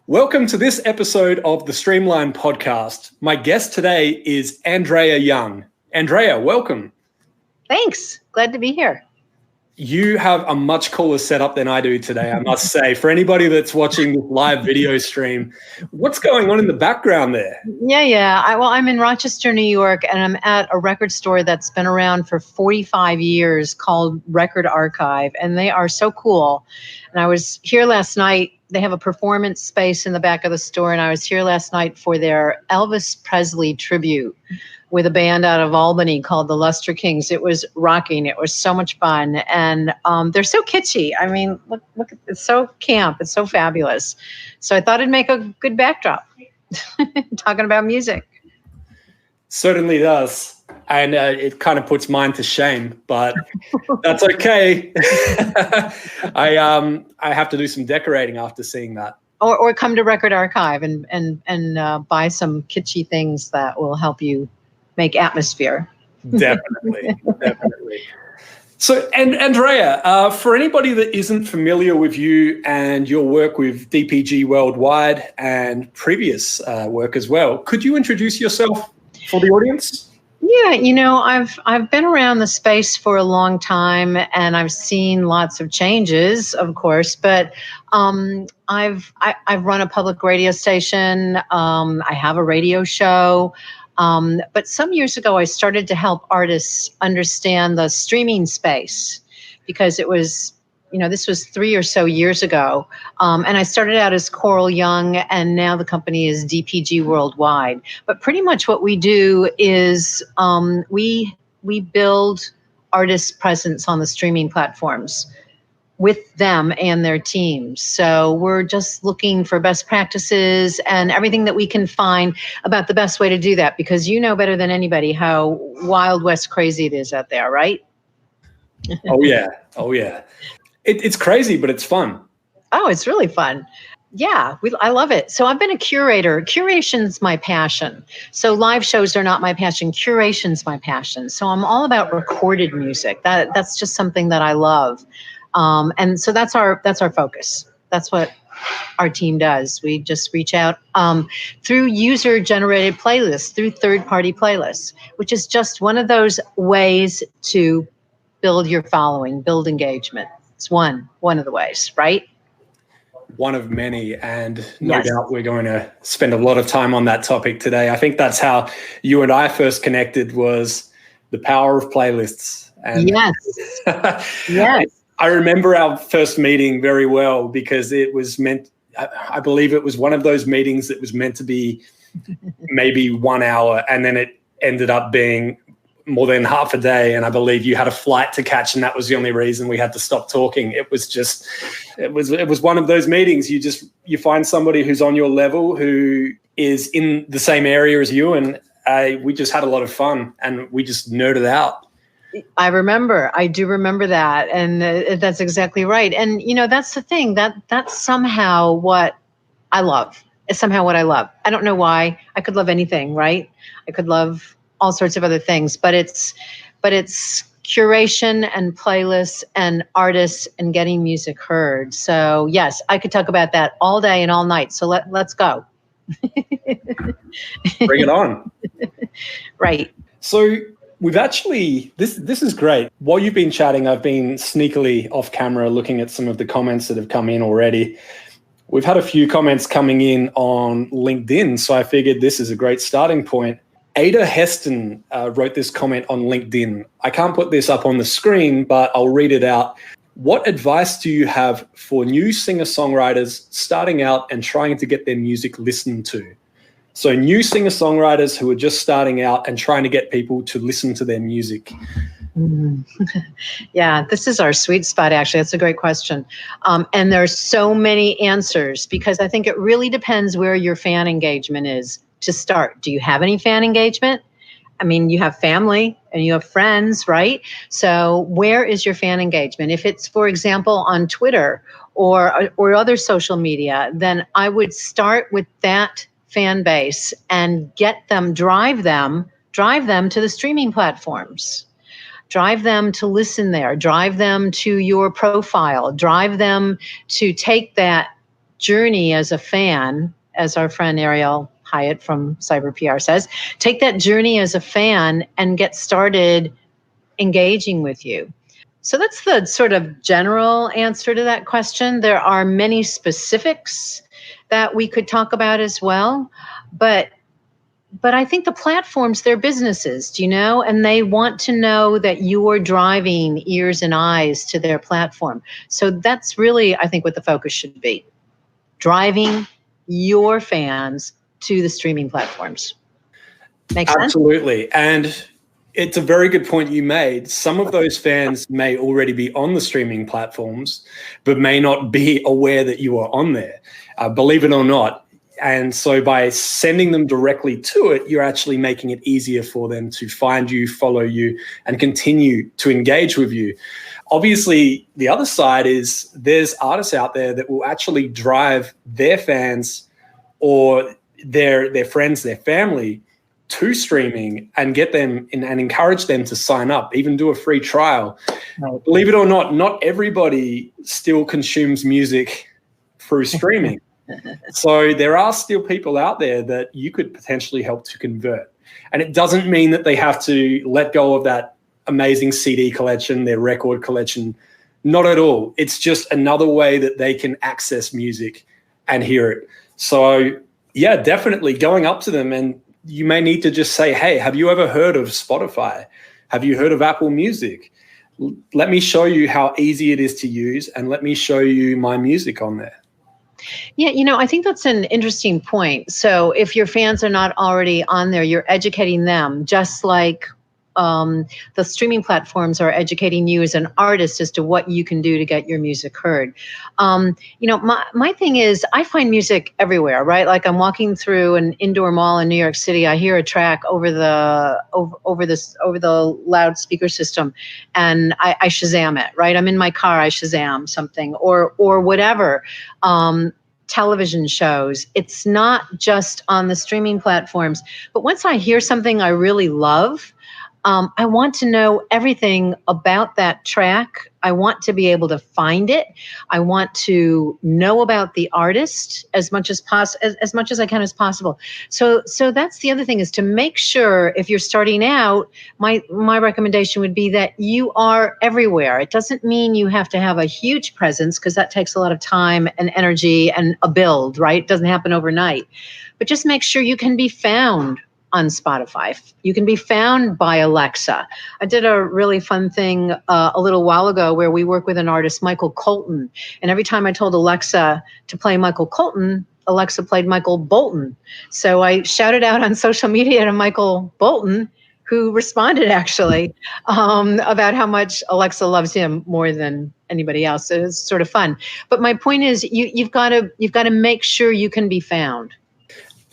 Welcome to this episode of the Streamline podcast. My guest today is Andrea Young. Andrea, welcome. Thanks. Glad to be here. You have a much cooler setup than I do today, I must say. For anybody that's watching this live video stream, what's going on in the background there? I'm in Rochester, New York, and I'm at a record store that's been around for 45 years called Record Archive, and they are so cool. And I was here last night. They have a performance space in the back of the store, and I was here last night for their Elvis Presley tribute with a band out of Albany called the Luster Kings. It was rocking. It was so much fun. And they're so kitschy. I mean, look, it's so camp. It's so fabulous. So I thought it'd make a good backdrop talking about music. Certainly does. And it kind of puts mine to shame, but that's okay. I have to do some decorating after seeing that. Or come to Record Archive and buy some kitschy things that will help you make atmosphere. Definitely. So, and Andrea, for anybody that isn't familiar with you and your work with DPG Worldwide and previous work as well, could you introduce yourself for the audience? Yeah, I've been around the space for a long time, and I've seen lots of changes, of course. But I've run a public radio station. I have a radio show. But some years ago, I started to help artists understand the streaming space because it was, this was 3 or so years ago. And I started out as Coral Young, and now the company is DPG Worldwide. But pretty much what we do is we build artists' presence on the streaming platforms with them and their teams. So we're just looking for best practices and everything that we can find about the best way to do that, because you know better than anybody how Wild West crazy it is out there, right? Oh, yeah. It's crazy, but it's fun. Oh, it's really fun. Yeah, I love it. So I've been a curator. Curation's my passion. So live shows are not my passion. Curation's my passion. So I'm all about recorded music. That's just something that I love. And so that's our focus. That's what our team does. We just reach out through user-generated playlists, through third-party playlists, which is just one of those ways to build your following, build engagement. It's one of the ways, right? One of many, and no doubt we're going to spend a lot of time on that topic today. I think that's how you and I first connected, was the power of playlists. And Yes. I remember our first meeting very well, because it was I believe it was one of those meetings that was meant to be maybe 1 hour, and then it ended up being more than half a day. And I believe you had a flight to catch, and that was the only reason we had to stop talking. It was one of those meetings. You find somebody who's on your level, who is in the same area as you, and we just had a lot of fun, and we just nerded out. I do remember that. And that's exactly right. And, that's the thing, that's somehow what I love. It's somehow what I love. I don't know why. I could love anything, right? I could love all sorts of other things, but it's curation and playlists and artists and getting music heard. So yes, I could talk about that all day and all night. So let's go. Bring it on. Right. So we've actually, this is great. While you've been chatting, I've been sneakily off camera looking at some of the comments that have come in already. We've had a few comments coming in on LinkedIn, so I figured this is a great starting point. Ada Heston wrote this comment on LinkedIn. I can't put this up on the screen, but I'll read it out. What advice do you have for new singer-songwriters starting out and trying to get their music listened to? So new singer-songwriters who are just starting out and trying to get people to listen to their music. Yeah, this is our sweet spot, actually. That's a great question. And there's so many answers, because I think it really depends where your fan engagement is to start. Do you have any fan engagement? I mean, you have family and you have friends, right? So where is your fan engagement? If it's, for example, on Twitter or other social media, then I would start with that fan base and drive them to the streaming platforms. Drive them to listen there. Drive them to your profile. Drive them to take that journey as a fan, as our friend Ariel Hyatt from Cyber PR says, take that journey as a fan and get started engaging with you. So that's the sort of general answer to that question. There are many specifics that we could talk about as well, but I think the platforms, they're businesses, and they want to know that you're driving ears and eyes to their platform. So that's really, I think, what the focus should be. Driving your fans to the streaming platforms. Make sense? Absolutely. And it's a very good point you made. Some of those fans may already be on the streaming platforms, but may not be aware that you are on there, believe it or not. And so by sending them directly to it, you're actually making it easier for them to find you, follow you, and continue to engage with you. Obviously, the other side is there's artists out there that will actually drive their fans or their friends, their family to streaming and get them and encourage them to sign up, even do a free trial. Believe it or not everybody still consumes music through streaming. So there are still people out there that you could potentially help to convert. And it doesn't mean that they have to let go of that amazing CD collection, their record collection. Not at all. It's just another way that they can access music and hear it. So yeah, definitely going up to them, and you may need to just say, hey, have you ever heard of Spotify? Have you heard of Apple Music? Let me show you how easy it is to use, and let me show you my music on there. Yeah, I think that's an interesting point. So if your fans are not already on there, you're educating them, just like the streaming platforms are educating you as an artist as to what you can do to get your music heard. My thing is, I find music everywhere, right? Like I'm walking through an indoor mall in New York City, I hear a track over the loudspeaker system, and I Shazam it, right? I'm in my car, I Shazam something or whatever. Television shows. It's not just on the streaming platforms, but once I hear something I really love, I want to know everything about that track. I want to be able to find it. I want to know about the artist as much as I can as possible. So that's the other thing, is to make sure, if you're starting out, my recommendation would be that you are everywhere. It doesn't mean you have to have a huge presence, because that takes a lot of time and energy and a build, right? It doesn't happen overnight. But just make sure you can be found on Spotify. You can be found by Alexa. I did a really fun thing a little while ago where we work with an artist, Michael Colton. And every time I told Alexa to play Michael Colton, Alexa played Michael Bolton. So I shouted out on social media to Michael Bolton, who responded actually about how much Alexa loves him more than anybody else. So it's sort of fun. But my point is, you've got to make sure you can be found.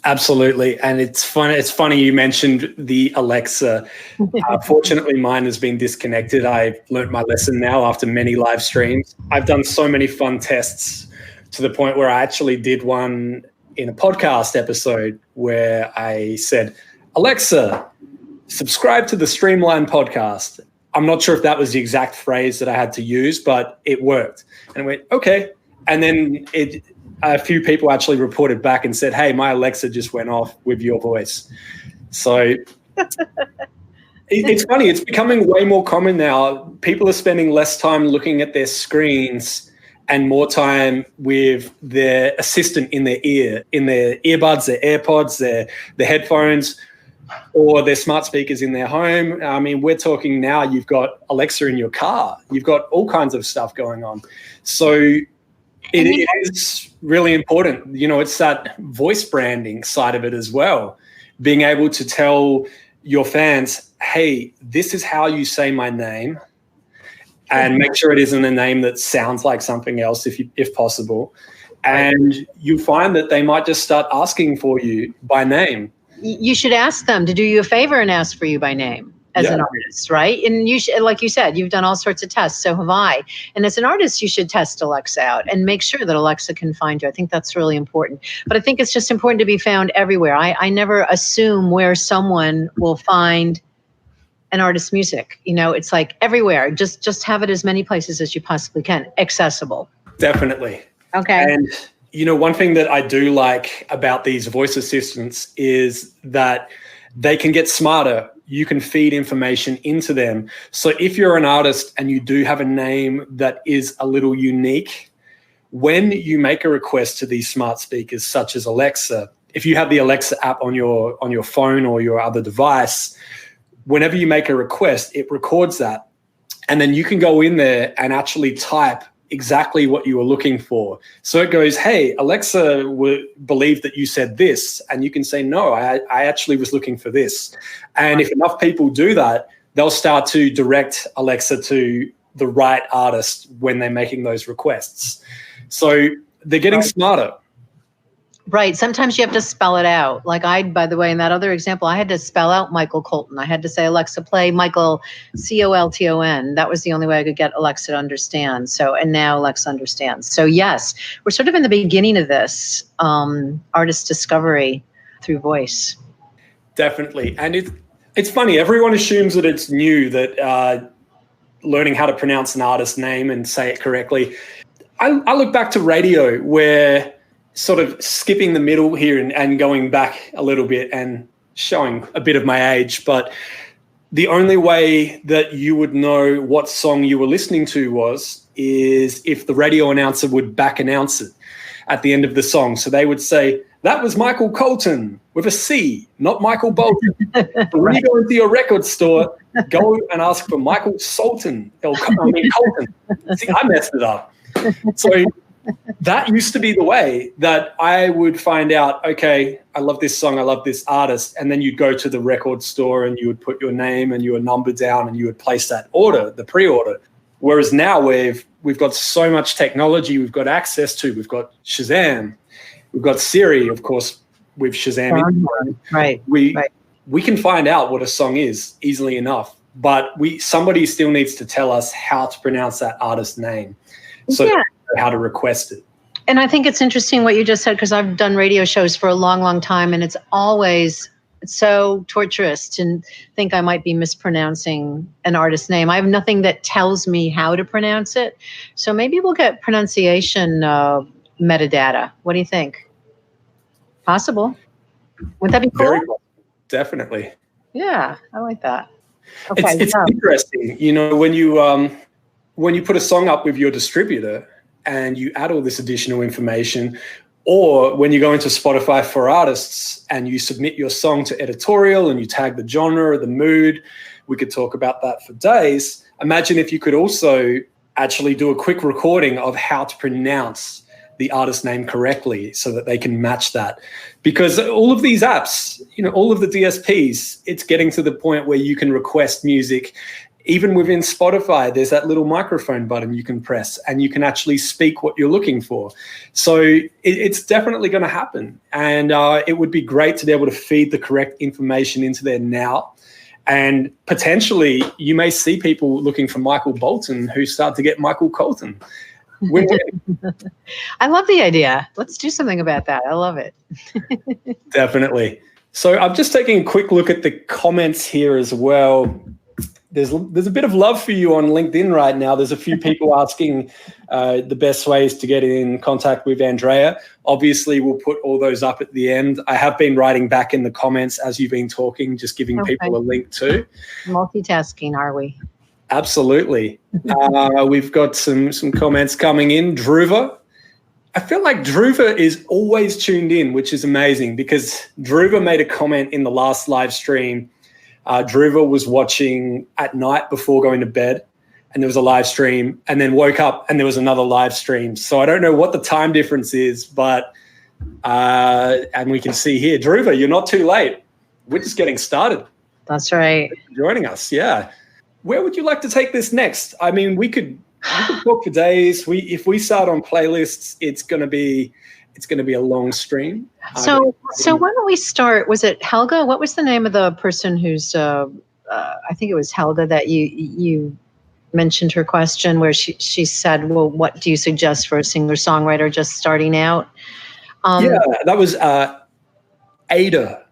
Absolutely. And it's funny you mentioned the Alexa. Fortunately, mine has been disconnected. I've learned my lesson now after many live streams. I've done so many fun tests, to the point where I actually did one in a podcast episode where I said, Alexa, subscribe to the Streamline podcast. I'm not sure if that was the exact phrase that I had to use, but it worked. And I went, okay. And then a few people actually reported back and said, hey, my Alexa just went off with your voice. So it's funny. It's becoming way more common now. People are spending less time looking at their screens and more time with their assistant in their ear, in their earbuds, their AirPods, their headphones, or their smart speakers in their home. I mean, we're talking now, you've got Alexa in your car. You've got all kinds of stuff going on. So it is really important. It's that voice branding side of it as well. Being able to tell your fans, hey, this is how you say my name, and make sure it isn't a name that sounds like something else if possible. And you find that they might just start asking for you by name. You should ask them to do you a favor and ask for you by name. As an artist, right? And you should, like you said, you've done all sorts of tests. So have I. And as an artist, you should test Alexa out and make sure that Alexa can find you. I think that's really important. But I think it's just important to be found everywhere. I never assume where someone will find an artist's music. It's like everywhere. Just have it as many places as you possibly can, accessible. Definitely. Okay. And One thing that I do like about these voice assistants is that they can get smarter. You can feed information into them. So if you're an artist and you do have a name that is a little unique, when you make a request to these smart speakers such as Alexa, if you have the Alexa app on your phone or your other device, whenever you make a request, it records that. And then you can go in there and actually type exactly what you were looking for. So it goes, hey, Alexa believed that you said this. And you can say, no, I actually was looking for this. And if enough people do that, they'll start to direct Alexa to the right artist when they're making those requests. So they're getting smarter. Right. Sometimes you have to spell it out. Like by the way, in that other example, I had to spell out Michael Colton. I had to say, Alexa, play Michael Colton. That was the only way I could get Alexa to understand. And now Alexa understands. So yes, we're sort of in the beginning of this artist discovery through voice. Definitely. And it's funny. Everyone assumes that it's new, that learning how to pronounce an artist's name and say it correctly. I look back to radio, where sort of skipping the middle here and going back a little bit and showing a bit of my age, but the only way that you would know what song you were listening to is if the radio announcer would back announce it at the end of the song. So they would say, that was Michael Colton with a C, not Michael Bolton. But when you go into your record store, go and ask for Michael Colton. See, I messed it up. So that used to be the way that I would find out, okay, I love this song, I love this artist, and then you'd go to the record store and you would put your name and your number down and you would place that order, the pre-order. Whereas now we've got so much technology we've got access to. We've got Shazam, we've got Siri, of course, with Shazam. Right. We can find out what a song is easily enough, but somebody still needs to tell us how to pronounce that artist's name. So how to request it. And I think it's interesting what you just said, because I've done radio shows for a long, long time, and it's always so torturous to think I might be mispronouncing an artist's name. I have nothing that tells me how to pronounce it. So maybe we'll get pronunciation metadata. What do you think? Possible. Wouldn't that be cool? Very cool. Definitely. Yeah, I like that. Okay, it's interesting, when you put a song up with your distributor and you add all this additional information, or when you go into Spotify for artists and you submit your song to editorial and you tag the genre or the mood, we could talk about that for days. Imagine if you could also actually do a quick recording of how to pronounce the artist name correctly so that they can match that. Because all of these apps, all of the DSPs, it's getting to the point where you can request music. Even within Spotify, there's that little microphone button you can press and you can actually speak what you're looking for. So it's definitely going to happen. And it would be great to be able to feed the correct information into there now. And potentially you may see people looking for Michael Bolton who start to get Michael Colton. I love the idea. Let's do something about that. I love it. Definitely. So I'm just taking a quick look at the comments here as well. There's a bit of love for you on LinkedIn right now. There's a few people asking the best ways to get in contact with Andrea. Obviously, we'll put all those up at the end. I have been writing back in the comments as you've been talking, just giving people a link too. Multitasking, are we? Absolutely. We've got some comments coming in. Dhruva. I feel like Dhruva is always tuned in, which is amazing, because Dhruva made a comment in the last live stream. Dhruva was watching at night before going to bed, and there was a live stream, and then woke up and there was another live stream. So I don't know what the time difference is, but and we can see here, Dhruva, you're not too late. We're just getting started. That's right. Thanks for joining us. Yeah. Where would you like to take this next? I mean, we could talk for days. If we start on playlists, it's going to be a long stream. So why don't we start? Was it Helga? What was the name of the person who's? I think it was Helga that you mentioned her question where she said, "Well, what do you suggest for a singer-songwriter just starting out?" Yeah, that was Ada.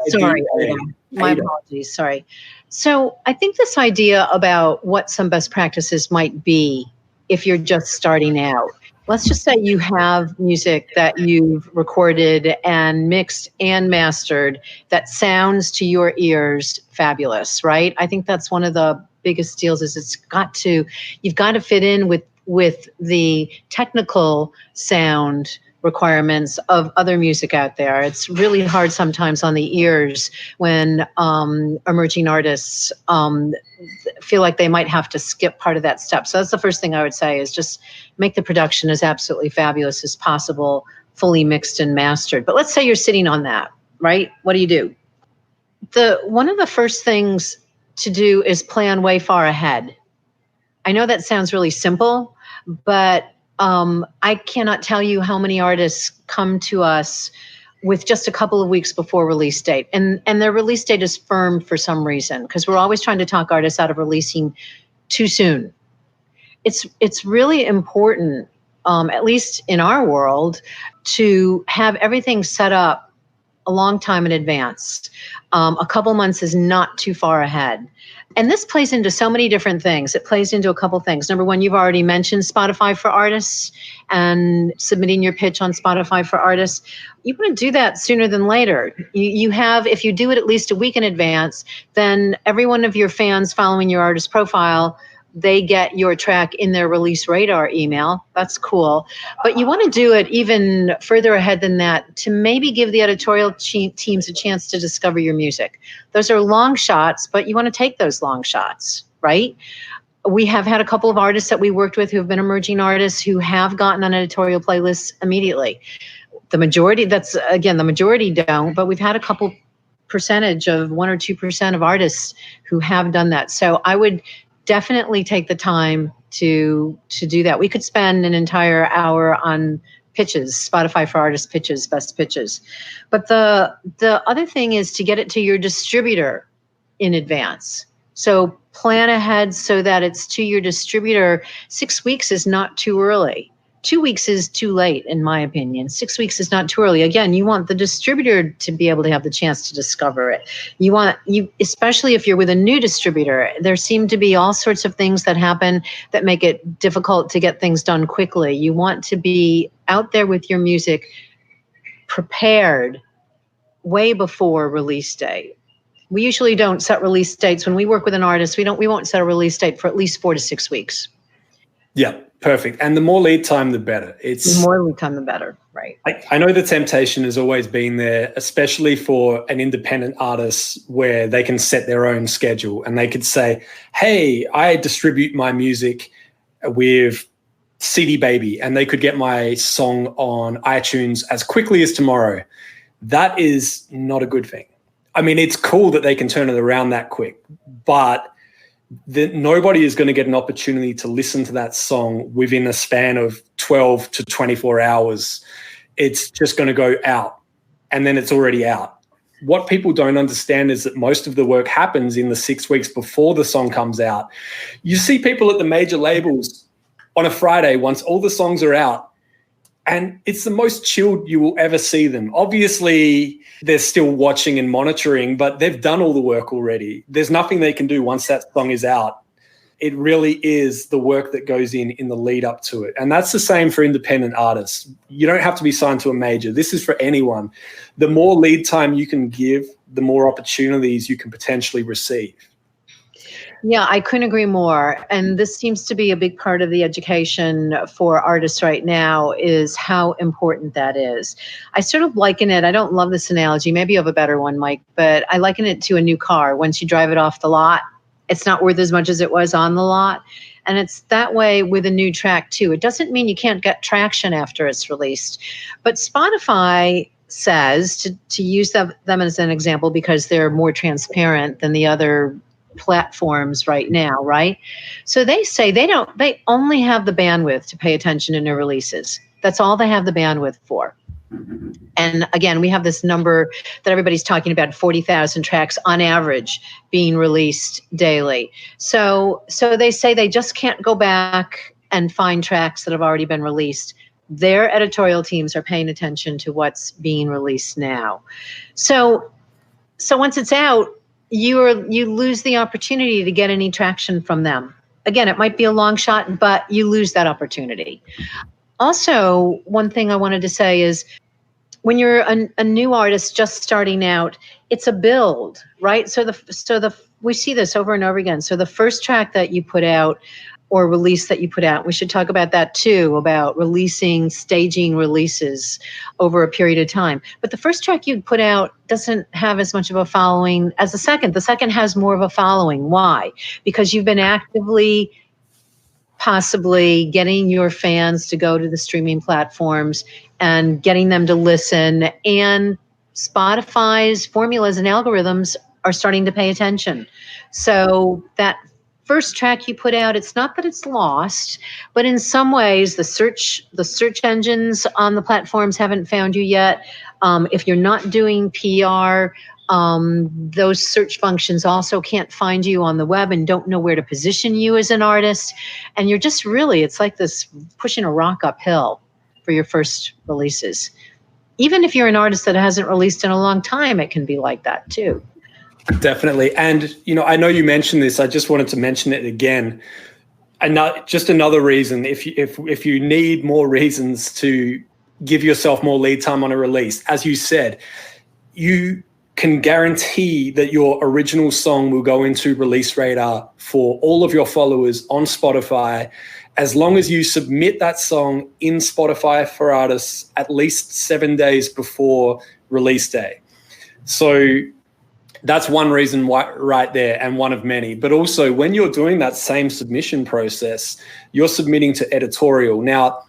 Sorry, Ada. My apologies. Sorry. So I think this idea about what some best practices might be if you're just starting out let's just say you have music that you've recorded and mixed and mastered that sounds to your ears fabulous, right? I think that's one of the biggest deals is you've got to fit in with the technical sound requirements of other music out there. It's really hard sometimes on the ears when emerging artists feel like they might have to skip part of that step. So that's the first thing I would say is just make the production as absolutely fabulous as possible, fully mixed and mastered. But let's say you're sitting on that, right? What do? One of the first things to do is plan way far ahead. I know that sounds really simple, but I cannot tell you how many artists come to us with just a couple of weeks before release date. And their release date is firm for some reason, because we're always trying to talk artists out of releasing too soon. It's really important, at least in our world, to have everything set up a long time in advance. A couple months is not too far ahead. And this plays into so many different things. It plays into a couple things. Number one, you've already mentioned Spotify for Artists and submitting your pitch on Spotify for Artists. You want to do that sooner than later. You have, if you do it at least a week in advance, then every one of your fans following your artist profile, they get your track in their release radar email. That's cool. But you want to do it even further ahead than that to maybe give the editorial teams a chance to discover your music. Those are long shots, but you want to take those long shots, right? We have had a couple of artists that we worked with who have been emerging artists who have gotten on editorial playlists immediately. The majority don't, but we've had a couple percentage of 1 or 2% of artists who have done that. So I would definitely take the time to do that. We could spend an entire hour on pitches, Spotify for Artists pitches, best pitches. But the other thing is to get it to your distributor in advance. So plan ahead so that it's to your distributor. 6 weeks is not too early. 2 weeks is too late, in my opinion. 6 weeks is not too early. Again, you want the distributor to be able to have the chance to discover it. Especially if you're with a new distributor, there seem to be all sorts of things that happen that make it difficult to get things done quickly. You want to be out there with your music prepared way before release date. We usually don't set release dates. When we work with an artist, we won't set a release date for at least 4 to 6 weeks. Yeah, perfect. And the more lead time, the better. The more lead time, the better, right? I know the temptation has always been there, especially for an independent artist where they can set their own schedule and they could say, hey, I distribute my music with CD Baby, and they could get my song on iTunes as quickly as tomorrow. That is not a good thing. I mean, it's cool that they can turn it around that quick, but nobody is going to get an opportunity to listen to that song within a span of 12 to 24 hours. It's just going to go out, and then it's already out. What people don't understand is that most of the work happens in the 6 weeks before the song comes out. You see people at the major labels on a Friday once all the songs are out, and it's the most chilled you will ever see them. Obviously, they're still watching and monitoring, but they've done all the work already. There's nothing they can do once that song is out. It really is the work that goes in the lead up to it. And that's the same for independent artists. You don't have to be signed to a major. This is for anyone. The more lead time you can give, the more opportunities you can potentially receive. Yeah, I couldn't agree more. And this seems to be a big part of the education for artists right now is how important that is. I sort of liken it, I don't love this analogy, maybe you have a better one, Mike, but I liken it to a new car. Once you drive it off the lot, it's not worth as much as it was on the lot. And it's that way with a new track too. It doesn't mean you can't get traction after it's released. But Spotify says, to use them as an example, because they're more transparent than the other platforms right now, right? So they say they only have the bandwidth to pay attention to new releases. That's all they have the bandwidth for. And again, we have this number that everybody's talking about, 40,000 tracks on average being released daily. So they say they just can't go back and find tracks that have already been released. Their editorial teams are paying attention to what's being released now. So once it's out, you lose the opportunity to get any traction from them. Again, it might be a long shot, but you lose that opportunity. Also, one thing I wanted to say is when you're a new artist just starting out, it's a build, right? So we see this over and over again. So the first track that you put out or release that you put out, we should talk about that too, about staging releases over a period of time. But the first track you put out doesn't have as much of a following as the second. The second has more of a following. Why? Because you've been actively possibly getting your fans to go to the streaming platforms and getting them to listen. And Spotify's formulas and algorithms are starting to pay attention. So that first track you put out, it's not that it's lost, but in some ways the search engines on the platforms haven't found you yet. If you're not doing PR, those search functions also can't find you on the web and don't know where to position you as an artist. And you're just really, it's like this pushing a rock uphill for your first releases. Even if you're an artist that hasn't released in a long time, it can be like that too. Definitely. And, I know you mentioned this. I just wanted to mention it again. And just another reason, if you need more reasons to give yourself more lead time on a release, as you said, you can guarantee that your original song will go into release radar for all of your followers on Spotify, as long as you submit that song in Spotify for Artists at least 7 days before release day. So that's one reason why, right there, and one of many. But also, when you're doing that same submission process, you're submitting to editorial. Now,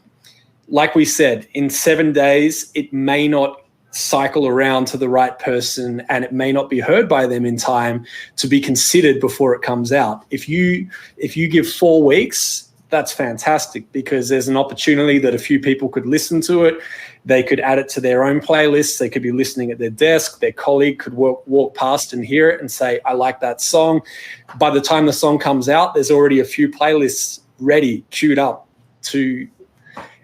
like we said, in 7 days, it may not cycle around to the right person and it may not be heard by them in time to be considered before it comes out. If you give 4 weeks, that's fantastic, because there's an opportunity that a few people could listen to it. They could add it to their own playlists. They could be listening at their desk. Their colleague could walk past and hear it and say, I like that song. By the time the song comes out, there's already a few playlists ready, queued up to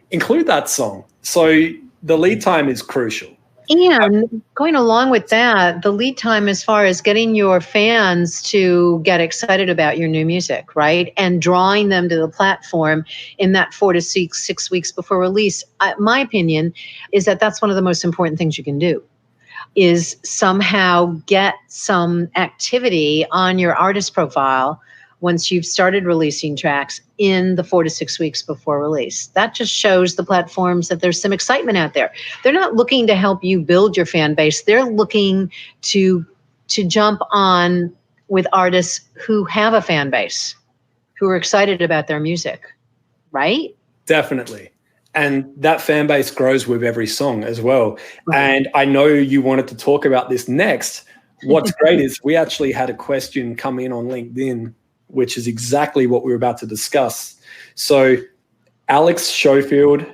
include that song. So the lead time is crucial. And going along with that, the lead time as far as getting your fans to get excited about your new music, right? And drawing them to the platform in that 4 to 6 weeks before release. My opinion is that that's one of the most important things you can do, is somehow get some activity on your artist profile once you've started releasing tracks in the 4 to 6 weeks before release. That just shows the platforms that there's some excitement out there. They're not looking to help you build your fan base. They're looking to jump on with artists who have a fan base, who are excited about their music, right? Definitely. And that fan base grows with every song as well. Right. And I know you wanted to talk about this next. What's great is we actually had a question come in on LinkedIn, which is exactly what we were about to discuss. So Alex Schofield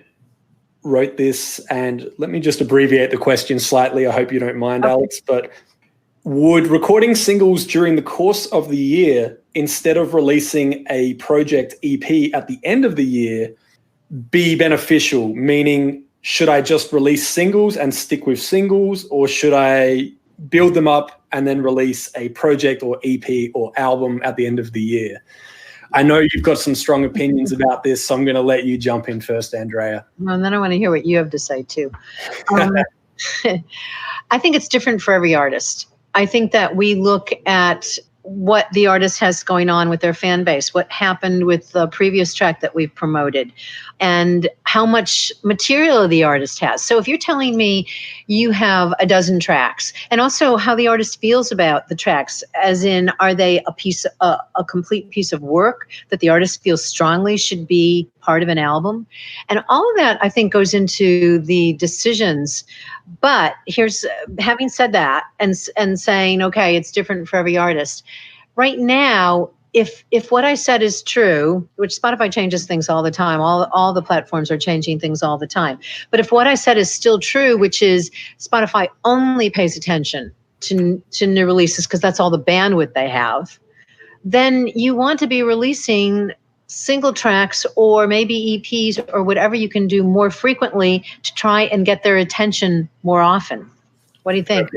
wrote this, and let me just abbreviate the question slightly. I hope you don't mind, Alex, but would recording singles during the course of the year instead of releasing a project EP at the end of the year be beneficial? Meaning, should I just release singles and stick with singles, or should I build them up and then release a project or EP or album at the end of the year? I know you've got some strong opinions about this, so I'm going to let you jump in first, Andrea. Well, and then I want to hear what you have to say too. I think it's different for every artist. I think that we look at what the artist has going on with their fan base, what happened with the previous track that we've promoted, and how much material the artist has. So if you're telling me you have a dozen tracks, and also how the artist feels about the tracks, as in, are they a complete piece of work that the artist feels strongly should be part of an album? And all of that, I think, goes into the decisions. But having said that, and saying, okay, it's different for every artist. Right now, if what I said is true, which Spotify changes things all the time, all the platforms are changing things all the time. But if what I said is still true, which is Spotify only pays attention to new releases because that's all the bandwidth they have, then you want to be releasing single tracks or maybe EPs or whatever you can do more frequently to try and get their attention more often. What do you think?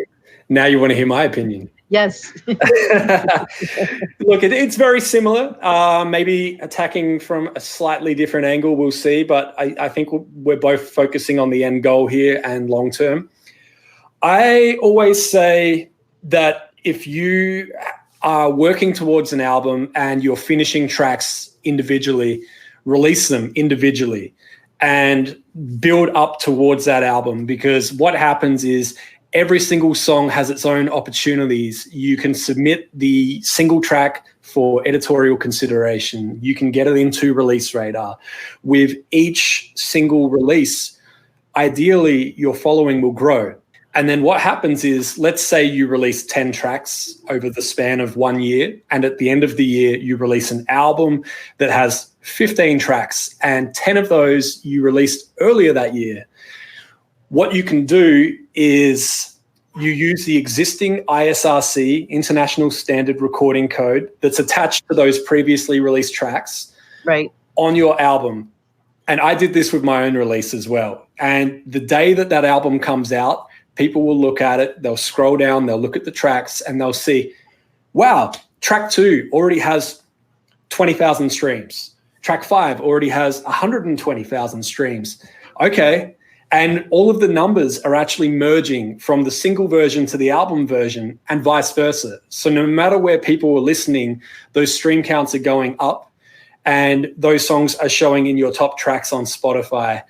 Now you want to hear my opinion. Yes. Look, it's very similar. Maybe attacking from a slightly different angle, we'll see. But I think we're both focusing on the end goal here and long term. I always say that if you are working towards an album and you're finishing tracks individually, release them individually and build up towards that album, because what happens is every single song has its own opportunities. You can submit the single track for editorial consideration. You can get it into Release Radar. With each single release, ideally your following will grow. And then what happens is, let's say you release 10 tracks over the span of 1 year, and at the end of the year, you release an album that has 15 tracks, and 10 of those you released earlier that year. What you can do is you use the existing ISRC, International Standard Recording Code, that's attached to those previously released tracks, right, on your album. And I did this with my own release as well. And the day that that album comes out, people will look at it, they'll scroll down, they'll look at the tracks, and they'll see, wow, track 2 already has 20,000 streams. Track 5 already has 120,000 streams. Okay. And all of the numbers are actually merging from the single version to the album version and vice versa. So no matter where people are listening, those stream counts are going up and those songs are showing in your top tracks on Spotify.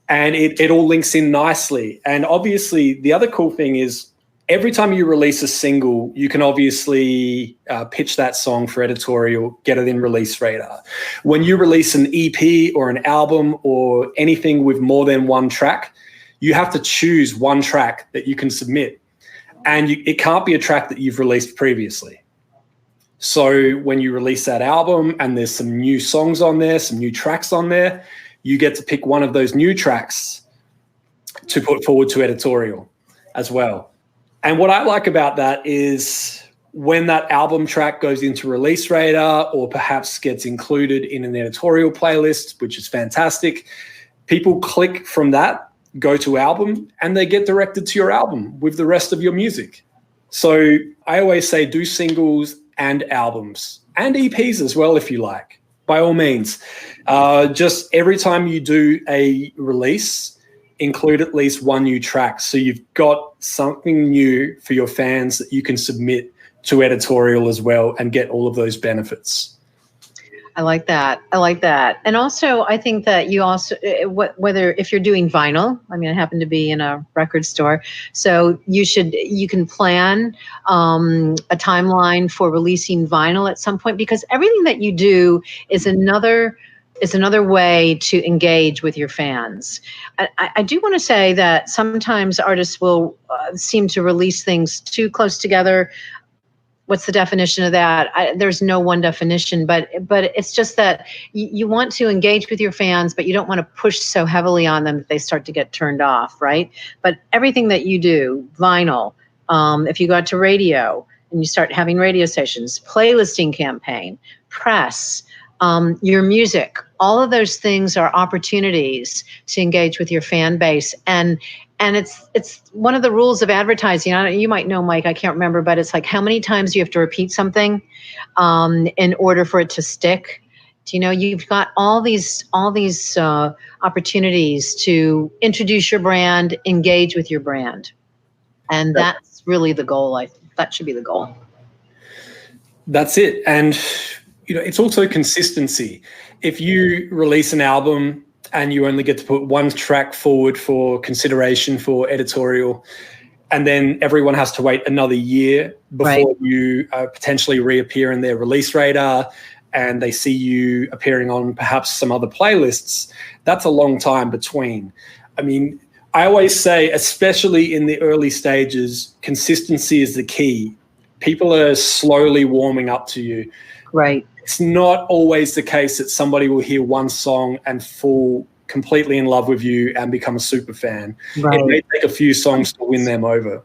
And it all links in nicely. And obviously, the other cool thing is every time you release a single, you can obviously pitch that song for editorial, get it in Release Radar. When you release an EP or an album or anything with more than one track, you have to choose one track that you can submit. And it can't be a track that you've released previously. So when you release that album and there's some new songs on there, some new tracks on there, you get to pick one of those new tracks to put forward to editorial as well. And what I like about that is when that album track goes into Release Radar or perhaps gets included in an editorial playlist, which is fantastic, people click from that, go to album, and they get directed to your album with the rest of your music. So I always say do singles and albums and EPs as well if you like. By all means, just every time you do a release, include at least one new track. So you've got something new for your fans that you can submit to editorial as well and get all of those benefits. I like that. And also, I think that you also, whether if you're doing vinyl, I mean, I happen to be in a record store, so you can plan a timeline for releasing vinyl at some point, because everything that you do is another way to engage with your fans. I do want to say that sometimes artists will seem to release things too close together. What's the definition of that? There's no one definition, but it's just that you want to engage with your fans, but you don't want to push so heavily on them that they start to get turned off, right? But everything that you do, vinyl, if you go out to radio and you start having radio stations, playlisting campaign, press, your music, all of those things are opportunities to engage with your fan base. And it's one of the rules of advertising. You might know, Mike, I can't remember, but it's like how many times you have to repeat something in order for it to stick. Do you know, you've got all these opportunities to introduce your brand, engage with your brand. And that's really the goal. That should be the goal. That's it. And, it's also consistency. If you release an album and you only get to put one track forward for consideration for editorial, and then everyone has to wait another year before you potentially reappear in their Release Radar and they see you appearing on perhaps some other playlists, that's a long time between. I mean, I always say, especially in the early stages, consistency is the key. People are slowly warming up to you. Right. It's not always the case that somebody will hear one song and fall completely in love with you and become a super fan. Right. It may take a few songs to win them over.